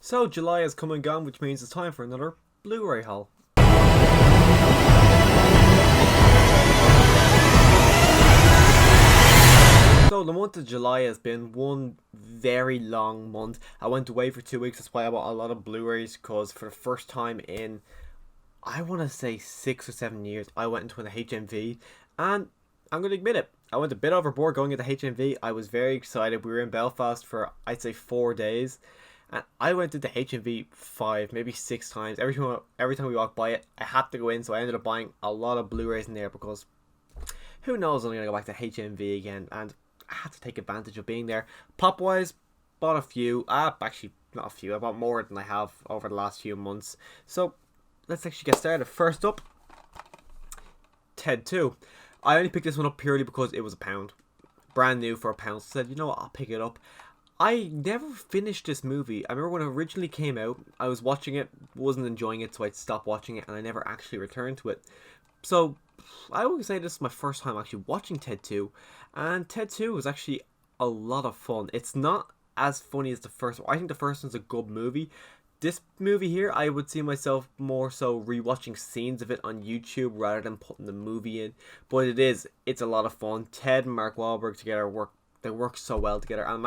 So July has come and gone, which means it's time for another Blu-ray haul. So the month of July has been one very long month. I went away for 2 weeks, that's why I bought a lot of Blu-rays, because for the first time in, I want to say 6 or 7 years, I went into an HMV, and I'm going to admit it, I went a bit overboard going into HMV. I was very excited. We were in Belfast for, I'd say, 4 days. And I went into HMV 5, maybe 6 times. Every time we walked by it, I had to go in. So I ended up buying a lot of Blu-rays in there because who knows, I'm going to go back to HMV again. And I had to take advantage of being there. Pop-wise, bought a few. Actually, not a few. I bought more than I have over the last few months. So let's actually get started. First up, Ted 2. I only picked this one up purely because it was £1. Brand new for £1. So I said, you know what, I'll pick it up. I never finished this movie. I remember when it originally came out, I was watching it, wasn't enjoying it, so I'd stop watching it, and I never actually returned to it. So, I would say this is my first time actually watching Ted 2, and Ted 2 was actually a lot of fun. It's not as funny as the first one. I think the first one's a good movie. This movie here, I would see myself more so rewatching scenes of it on YouTube rather than putting the movie in. But it's a lot of fun. Ted and Mark Wahlberg together they work so well together. And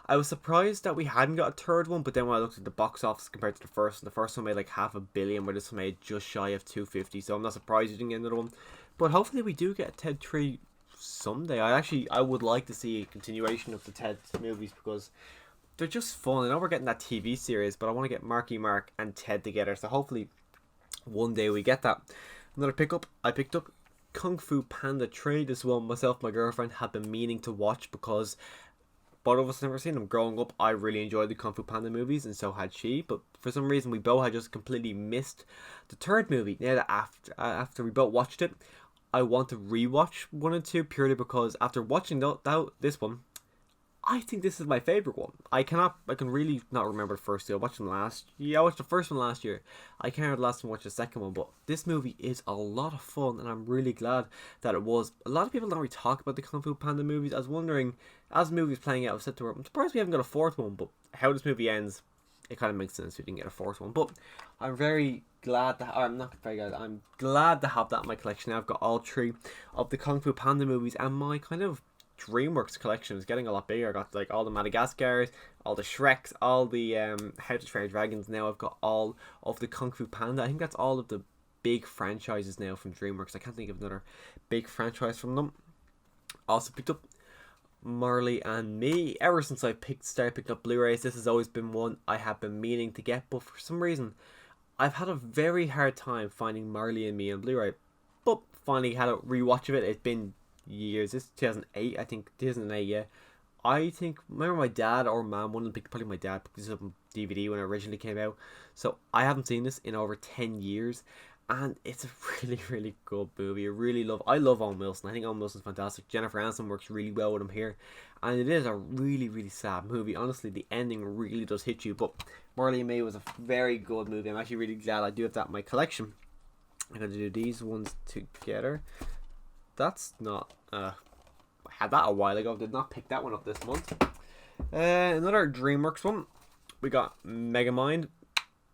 I was surprised that we hadn't got a third one, but then when I looked at the box office compared to the first one made like $500 million, where this one made just shy of 250. So I'm not surprised you didn't get another one. But hopefully we do get a Ted 3 someday. I would like to see a continuation of the Ted movies because they're just fun. I know we're getting that TV series, but I want to get Marky Mark and Ted together. So hopefully one day we get that. Another pickup, I picked up Kung Fu Panda 3. This one, myself and my girlfriend had been meaning to watch because both of us never seen them. Growing up, I really enjoyed the Kung Fu Panda movies, and so had she. But for some reason, we both had just completely missed the third movie. Now that after we both watched it, I want to rewatch 1 and 2 purely because after watching this one, I think this is my favourite one. I can really not remember the first two. I watched them last year. I watched the first one last year. I can't remember the last time I watched the second one, but this movie is a lot of fun, and I'm really glad that it was. A lot of people don't really talk about the Kung Fu Panda movies. I was wondering, as the movie was playing out, I said to her, I'm surprised we haven't got a fourth one, but how this movie ends, it kind of makes sense we didn't get a fourth one. But I'm very glad that, I'm not very glad, I'm glad to have that in my collection now. I've got all 3 of the Kung Fu Panda movies, and my kind of DreamWorks collection is getting a lot bigger. I got like all the Madagascars, all the Shreks, all the How to Train Your Dragons. Now I've got all of the Kung Fu Panda. I think that's all of the big franchises now from DreamWorks. I can't think of another big franchise from them. Also picked up Marley and Me. Ever since I started picking up Blu-rays, this has always been one I have been meaning to get, but for some reason I've had a very hard time finding Marley and Me on Blu-ray. But finally had a rewatch of it. It's been years. This is 2008, I think. 2008, yeah. Remember my dad or mom, probably my dad, picked this up on DVD when it originally came out. So I haven't seen this in over 10 years, and it's a really, really good movie. I love Owen Wilson. I think Owen Wilson's fantastic. Jennifer Aniston works really well with him here, and it is a really, really sad movie. Honestly, the ending really does hit you, but Marley and Me was a very good movie. I'm actually really glad I do have that in my collection. I'm going to do these ones together. That's not, I had that a while ago, did not pick that one up this month. Another DreamWorks one, we got Megamind.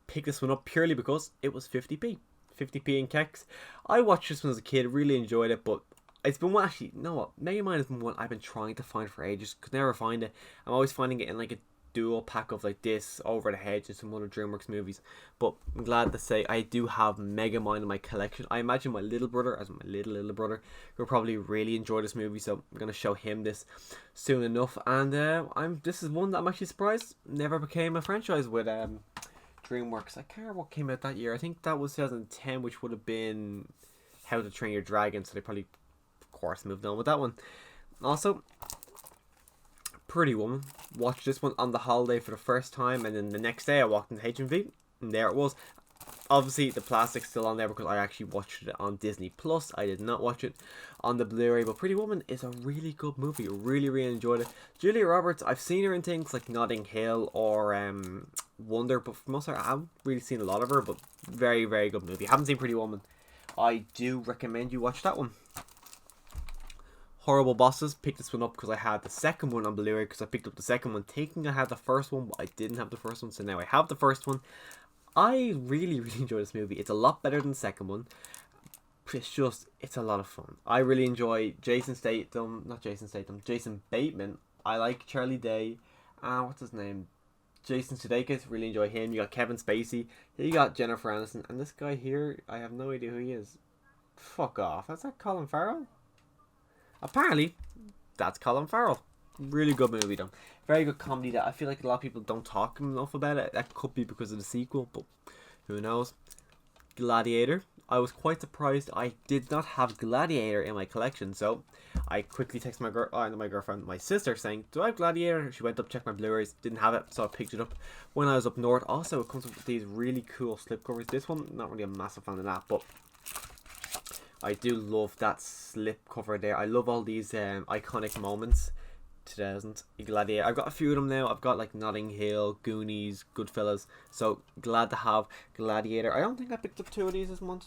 Picked this one up purely because it was 50p in keks. I watched this one as a kid, really enjoyed it, but it's been one, actually, you know what, Megamind has been one I've been trying to find for ages, could never find it. I'm always finding it in like a dual pack of like this, Over the Hedge, and some other DreamWorks movies. But I'm glad to say I do have Megamind in my collection. I imagine my little brother, will probably really enjoy this movie, so I'm going to show him this soon enough. And this is one that I'm actually surprised never became a franchise with DreamWorks. I can't remember what came out that year. I think that was 2010, which would have been How to Train Your Dragon, so they probably, of course, moved on with that one. Also, Pretty Woman. Watched this one on the holiday for the first time, and then the next day I walked into HMV, and there it was. Obviously, the plastic's still on there because I actually watched it on Disney Plus. I did not watch it on the Blu-ray, but Pretty Woman is a really good movie. Really, really enjoyed it. Julia Roberts, I've seen her in things like Notting Hill or Wonder, but for most part, I haven't really seen a lot of her, but very, very good movie. Haven't seen Pretty Woman. I do recommend you watch that one. Horrible Bosses. Picked this one up because I had the second one on Blu-ray, because I picked up the second one thinking I had the first one, but I didn't have the first one, so now I have the first one. I really, really enjoy this movie. It's a lot better than the second one. It's a lot of fun. I really enjoy Jason Bateman. I like Charlie Day. What's his name? Jason Sudeikis. Really enjoy him. You got Kevin Spacey. You got Jennifer Aniston. And this guy here, I have no idea who he is. Fuck off. Is that Colin Farrell? Apparently, that's Colin Farrell. Really good movie though. Very good comedy that I feel like a lot of people don't talk enough about it. That could be because of the sequel, but who knows. Gladiator. I was quite surprised I did not have Gladiator in my collection, so I quickly texted my sister saying, do I have Gladiator? She went up, checked my Blu-rays, didn't have it, so I picked it up when I was up north. Also, it comes with these really cool slipcovers. This one, not really a massive fan of that, but I do love that slipcover there. I love all these iconic moments. 2000 Gladiator. I've got a few of them now. I've got like Notting Hill, Goonies, Goodfellas. So glad to have Gladiator. I don't think I picked up 2 of these this month.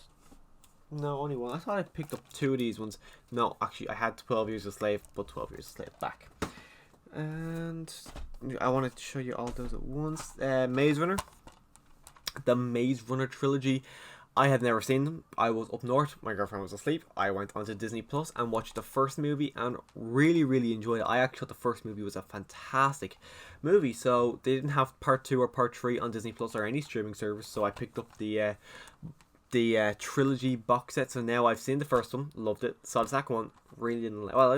No, only one. I thought I picked up 2 of these ones. No, actually I had 12 Years a Slave, but 12 Years a Slave back. And I wanted to show you all those at once. Maze Runner. The Maze Runner trilogy. I had never seen them. I was up north. My girlfriend was asleep. I went onto Disney Plus and watched the first movie and really, really enjoyed it. I actually thought the first movie was a fantastic movie. So they didn't have part 2 or part 3 on Disney Plus or any streaming service. So I picked up the trilogy box set. So now I've seen the first one, loved it. Saw the second one, really didn't. Well,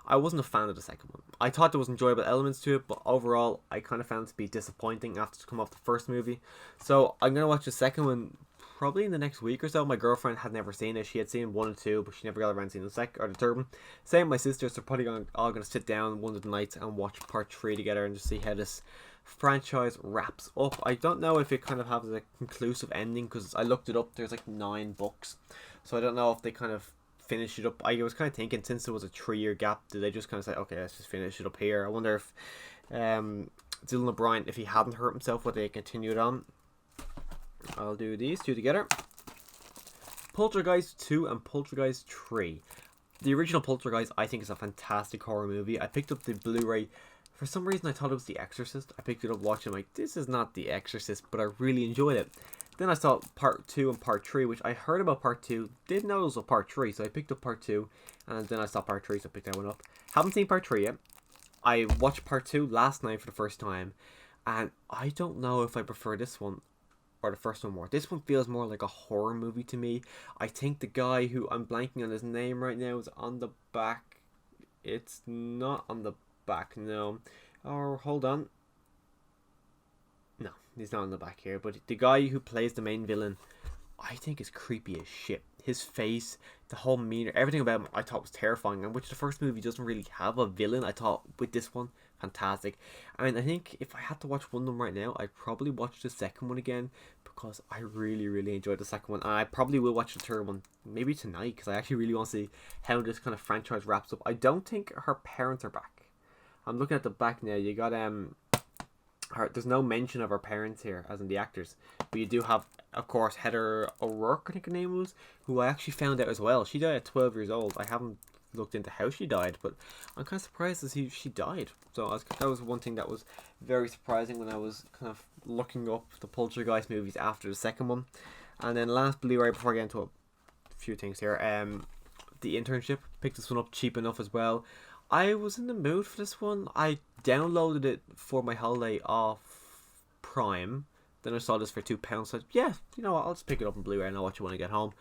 I wasn't a fan of the second one. I thought there was enjoyable elements to it, but overall, I kind of found it to be disappointing after to come off the first movie. So I'm gonna watch the second one probably in the next week or so. My girlfriend had never seen it. She had seen 1 and 2, but she never got around to seeing the third one. Same with my sister, so probably all gonna sit down one of the nights and watch part 3 together and just see how this franchise wraps up. I don't know if it kind of has a conclusive ending, because I looked it up. There's like 9 books, so I don't know if they kind of finish it up. I was kind of thinking, since there was a 3-year gap, did they just kind of say, okay, let's just finish it up here? I wonder if Dylan O'Brien, if he hadn't hurt himself, would they continue it on? I'll do these 2 together. Poltergeist 2 and Poltergeist 3. The original Poltergeist, I think, is a fantastic horror movie. I picked up the Blu-ray. For some reason, I thought it was The Exorcist. I picked it up watching, like, this is not The Exorcist, but I really enjoyed it. Then I saw part 2 and part 3, which I heard about part 2. Didn't know it was a part 3, so I picked up part 2. And then I saw part 3, so I picked that one up. Haven't seen part 3 yet. I watched part 2 last night for the first time. And I don't know if I prefer this one or the first one more. This one feels more like a horror movie to me. I think the guy who, I'm blanking on his name right now, is on the back. It's not on the back, no. Or, hold on. No, he's not on the back here. But the guy who plays the main villain, I think is creepy as shit. His face, the whole meaner, everything about him I thought was terrifying. And which the first movie doesn't really have a villain. I thought with this one, fantastic. I mean, I think if I had to watch one of them right now, I'd probably watch the second one again, because I really, really enjoyed the second one. And I probably will watch the third one maybe tonight, because I actually really want to see how this kind of franchise wraps up. I don't think her parents are back. I'm looking at the back now. You got there's no mention of her parents here, as in the actors, but you do have, of course, Heather O'Rourke, I think her name was, who I actually found out as well. She died at 12 years old. I haven't looked into how she died, but I'm kind of surprised to see she died. So that was one thing that was very surprising when I was kind of looking up the Poltergeist movies after the second one. And then last Blu-ray, before I get into a few things here, the Internship, picked this one up cheap enough as well. I was in the mood for this one. I downloaded it for my holiday off Prime. Then I saw this for £2. So yeah, you know what, I'll just pick it up on Blu-ray and I'll watch it when I get home.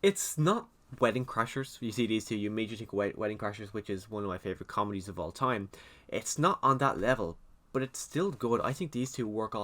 It's not Wedding Crashers. You see these two, you immediately think of Wedding Crashers, which is one of my favourite comedies of all time. It's not on that level, but it's still good. I think these two work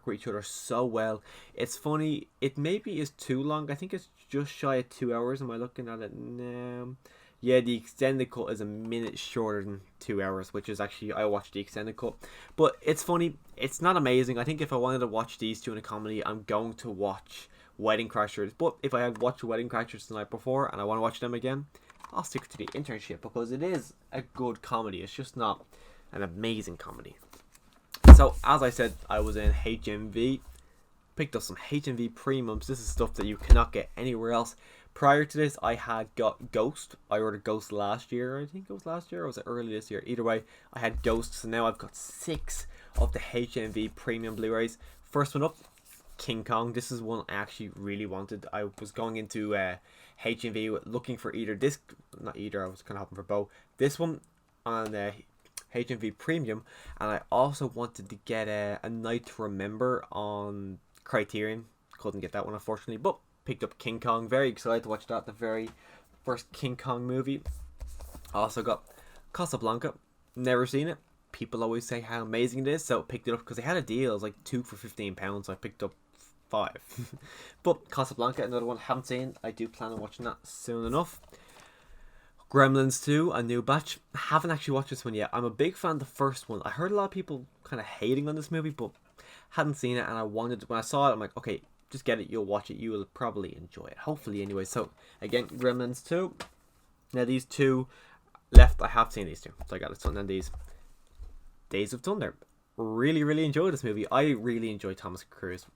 with each other so well. It's funny. It maybe is too long. I think it's just shy of 2 hours. Am I looking at it now? Yeah, the extended cut is a minute shorter than 2 hours, which is actually, I watched the extended cut. But it's funny. It's not amazing. I think if I wanted to watch these two in a comedy, I'm going to watch Wedding Crashers. But if I had watched Wedding Crashers the night before and I want to watch them again, I'll stick to the Internship, because it is a good comedy. It's just not an amazing comedy. So, as I said, I was in HMV. Picked up some HMV premiums. This is stuff that you cannot get anywhere else. Prior to this, I had got Ghost. I ordered Ghost last year. I think it was last year, or was it early this year? Either way, I had Ghost. So now I've got 6 of the HMV premium Blu-rays. First one up, King Kong. This is one I actually really wanted. I was going into HMV looking for either this, not either, I was kind of hoping for both. This one on HMV Premium, and I also wanted to get a Night to Remember on Criterion. Couldn't get that one, unfortunately, but picked up King Kong. Very excited to watch that, the very first King Kong movie. Also got Casablanca. Never seen it. People always say how amazing it is, so picked it up because they had a deal. It was like 2 for £15, so I picked up 5. But Casablanca, another one I haven't seen. I do plan on watching that soon enough. Gremlins 2, a new batch. Haven't actually watched this one yet. I'm a big fan of the first one. I heard a lot of people kind of hating on this movie, but hadn't seen it, and I wanted, when I saw it, I'm like, okay, just get it, you'll watch it, you will probably enjoy it. Hopefully, anyway. So, again, Gremlins 2. Now, these 2 left, I have seen these 2. So, I got it. And these Days of Thunder. Really, really enjoyed this movie. I really enjoy Tom Cruise.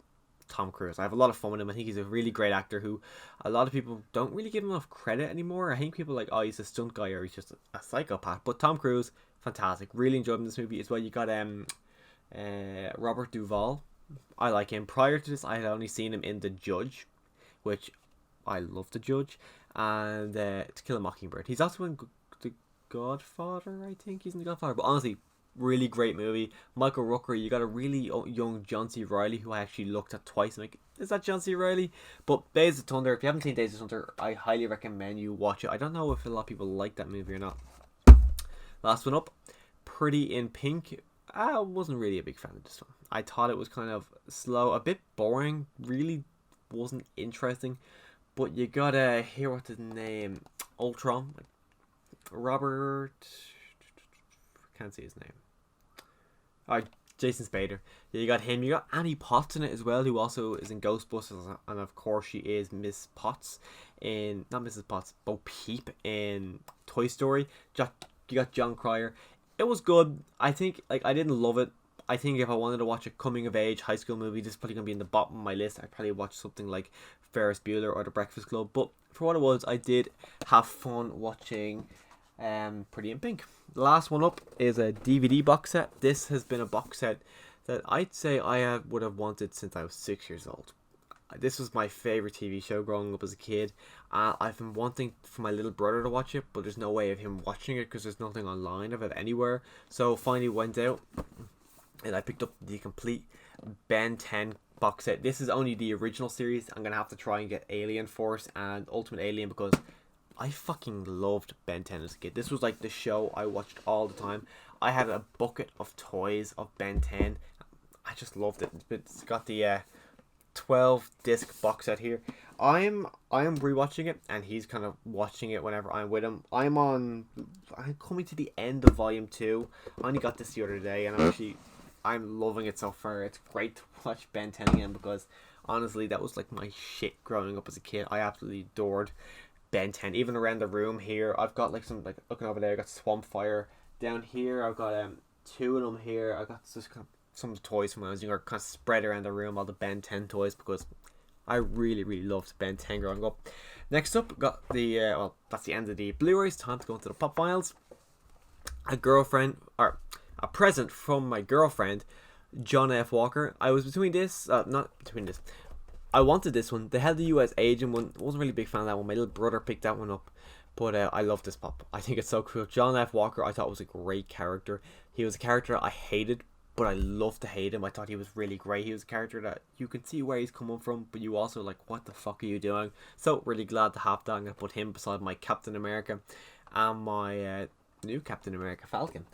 I have a lot of fun with him. I think he's a really great actor who a lot of people don't really give him enough credit anymore. I think people are like, oh, he's a stunt guy or he's just a psychopath. But Tom Cruise, fantastic. Really enjoyed him in this movie as well. You got Robert Duvall. I like him. Prior to this, I had only seen him in The Judge, which I love The Judge, and To Kill a Mockingbird. He's also in The Godfather, I think he's in The Godfather. But honestly, really great movie. Michael Rooker, you got a really young John C. Reilly who I actually looked at twice. I'm like, is that John C. Reilly? But Days of Thunder, if you haven't seen Days of Thunder, I highly recommend you watch it. I don't know if a lot of people like that movie or not. Last one up, Pretty in Pink. I wasn't really a big fan of this one. I thought it was kind of slow, a bit boring, really wasn't interesting. But you gotta hear what's his name, Ultron, Robert, can't see his name. Jason Spader. You got him. You got Annie Potts in it as well, who also is in Ghostbusters, and of course she is Miss Potts in, not Mrs. Potts, Bo Peep in Toy Story. You got John Cryer. It was good. I think, like, I didn't love it. I think if I wanted to watch a coming of age high school movie, this is probably gonna be in the bottom of my list. I'd probably watch something like Ferris Bueller or The Breakfast Club. But for what it was, I did have fun watching Pretty in Pink. The last one up is a DVD box set. This has been a box set that I'd say I would have wanted since I was 6 years old. This was my favorite TV show growing up as a kid. I've been wanting for my little brother to watch it, but there's no way of him watching it because there's nothing online of it anywhere. So finally went out and I picked up the complete Ben 10 box set. This is only the original series. I'm gonna have to try and get Alien Force and Ultimate Alien because I fucking loved Ben 10 as a kid. This was like the show I watched all the time. I had a bucket of toys of Ben 10. I just loved it. It's got the 12 disc box set here. I am rewatching it, and he's kind of watching it whenever I'm with him. I'm coming to the end of volume 2. I only got this the other day, and I'm loving it so far. It's great to watch Ben 10 again because honestly, that was like my shit growing up as a kid. I absolutely adored Ben 10. Even around the room here, I've got like some, like looking over there, I got Swamp Fire. Down here, I've got 2 of them here. I got just kind of some of the toys from when I was younger, kind of spread around the room, all the Ben 10 toys, because I really, really loved Ben 10 growing up. Next up, got the, well, that's the end of the Blu-rays. Time to go into the pop files. A present from my girlfriend, John F. Walker. I was between this, not between this. I wanted this one. They had the US Agent one. I wasn't really a big fan of that one. My little brother picked that one up. But I love this pop. I think it's so cool. John F. Walker, I thought was a great character. He was a character I hated, but I loved to hate him. I thought he was really great. He was a character that you can see where he's coming from, but you also like, what the fuck are you doing? So really glad to have that. I'm going to put him beside my Captain America and my new Captain America Falcon.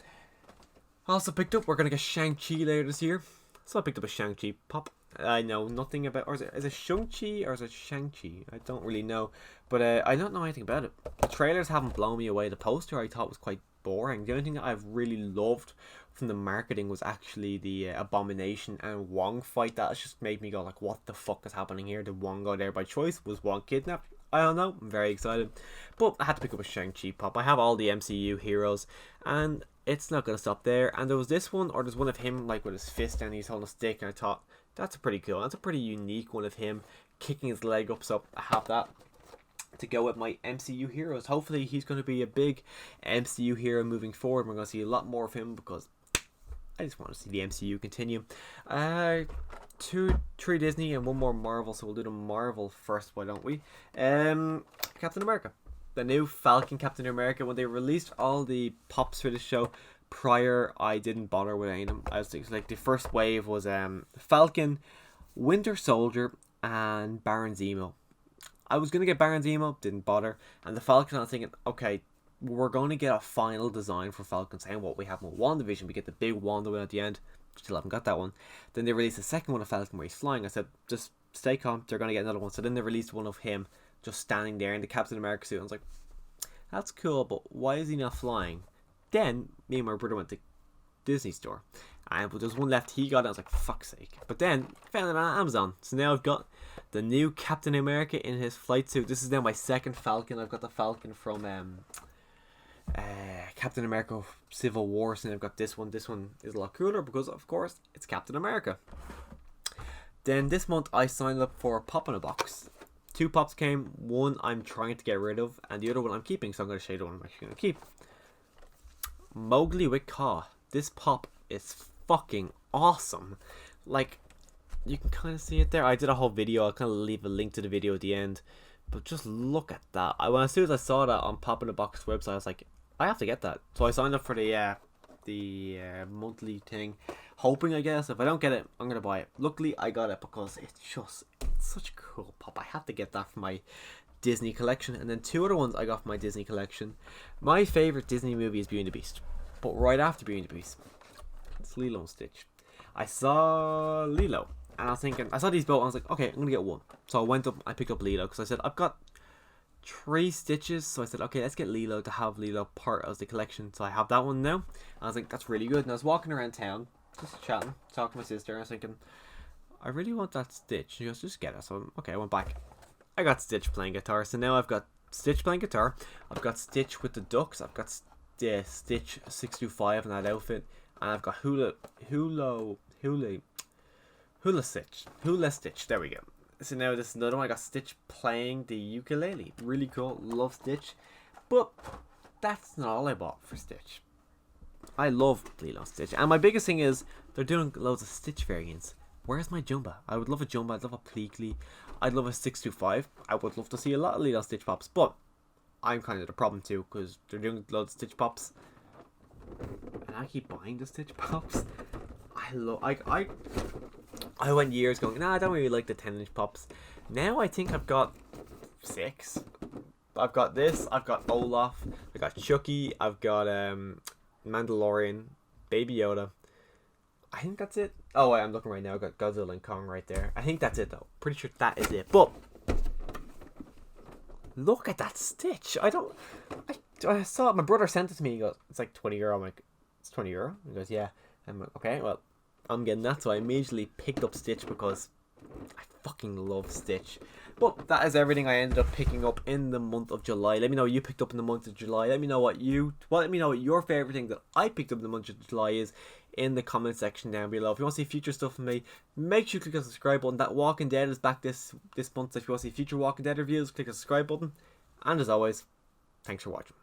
Also picked up, we're going to get Shang-Chi later this year. So I picked up a Shang-Chi pop. I know nothing about, or is it Shang-Chi or is it Shang-Chi? I don't really know, but I don't know anything about it. The trailers haven't blown me away. The poster I thought was quite boring. The only thing that I've really loved from the marketing was actually the Abomination and Wong fight. That just made me go like, what the fuck is happening here? Did Wong go there by choice? Was Wong kidnapped? I don't know. I'm very excited, but I had to pick up a Shang-Chi pop. I have all the MCU heroes, and it's not going to stop there. And there was this one, or there's one of him like with his fist and he's holding a stick, and I thought, that's pretty cool. That's a pretty unique one of him kicking his leg up, so I have that. to go with my MCU heroes. Hopefully he's going to be a big MCU hero moving forward. We're going to see a lot more of him because I just want to see the MCU continue. 3 Disney and 1 more Marvel, so we'll do the Marvel first, why don't we? Captain America. The new Falcon Captain America. When they released all the pops for the show prior, I didn't bother with any of them. I was like, the first wave was Falcon, Winter Soldier, and Baron Zemo. I was going to get Baron Zemo, didn't bother. And the Falcon, I was thinking, okay, we're going to get a final design for Falcon, saying what we have with WandaVision. We get the big Wanda one at the end. Still haven't got that one. Then they released the second one of Falcon where he's flying. I said, just stay calm, they're going to get another one. So then they released one of him just standing there in the Captain America suit. I was like, that's cool, but why is he not flying? Then me and my brother went to Disney store, and there's one left. He got it. I was like, fuck's sake. But then found it on Amazon. So now I've got the new Captain America in his flight suit. This is now my second Falcon. I've got the Falcon from Captain America Civil War, and I've got this one. This one is a lot cooler because, of course, it's Captain America. Then this month I signed up for a pop in a box. 2 pops came. One I'm trying to get rid of, and the other one I'm keeping. So I'm going to show you the one I'm actually going to keep. Mowgli with Kaa. This pop is fucking awesome. Like, you can kind of see it there. I did a whole video. I'll kind of leave a link to the video at the end. But just look at that. As soon as I saw that on Pop in the Box website, I was like, I have to get that. So I signed up for the monthly thing, hoping, I guess, if I don't get it, I'm gonna buy it. Luckily, I got it because it's such a cool pop. I have to get that for my Disney collection. And then 2 other ones I got for my Disney collection. My favorite Disney movie is Beauty and the Beast, but right after Beauty and the Beast, it's Lilo and Stitch. I saw Lilo, and I was thinking, I saw these both, and I was like, okay, I'm gonna get one. So I went up, I picked up Lilo, because I said, I've got 3 Stitches, so I said, okay, let's get Lilo to have Lilo part of the collection. So I have that one now, and I was like, that's really good. And I was walking around town, just chatting, talking to my sister, and I was thinking, I really want that Stitch. She goes, just get it. So, okay, I went back. I got Stitch playing guitar, so now I've got Stitch playing guitar, I've got Stitch with the ducks, I've got Stitch 625 in that outfit, and I've got Hula Stitch, there we go. So now this is another one. I got Stitch playing the ukulele. Really cool. Love Stitch. But that's not all I bought for Stitch. I love Lilo and Stitch. And my biggest thing is they're doing loads of Stitch variants. Where's my Jumba? I would love a Jumba. I'd love a Pleakley. I'd love a 625. I would love to see a lot of Lilo and Stitch pops. But I'm kind of the problem too, because they're doing loads of Stitch pops. And I keep buying the Stitch pops. I went years going, nah, I don't really like the 10-inch pops. Now I think I've got 6. I've got this, I've got Olaf, I've got Chucky, I've got Mandalorian, Baby Yoda. I think that's it. Oh, wait, I'm looking right now. I've got Godzilla and Kong right there. I think that's it, though. Pretty sure that is it. But look at that Stitch. I saw it. My brother sent it to me. He goes, it's like €20. I'm like, it's €20? He goes, yeah. I'm like, okay, well, I'm getting that. So I immediately picked up Stitch because I fucking love Stitch. But that is everything I ended up picking up in the month of July. Let me know what you picked up in the month of July. Let me know what your favorite thing that I picked up in the month of July is in the comment section down below. If you want to see future stuff from me, make sure you click the subscribe button. That Walking Dead is back this month. So if you want to see future Walking Dead reviews, click the subscribe button. And as always, thanks for watching.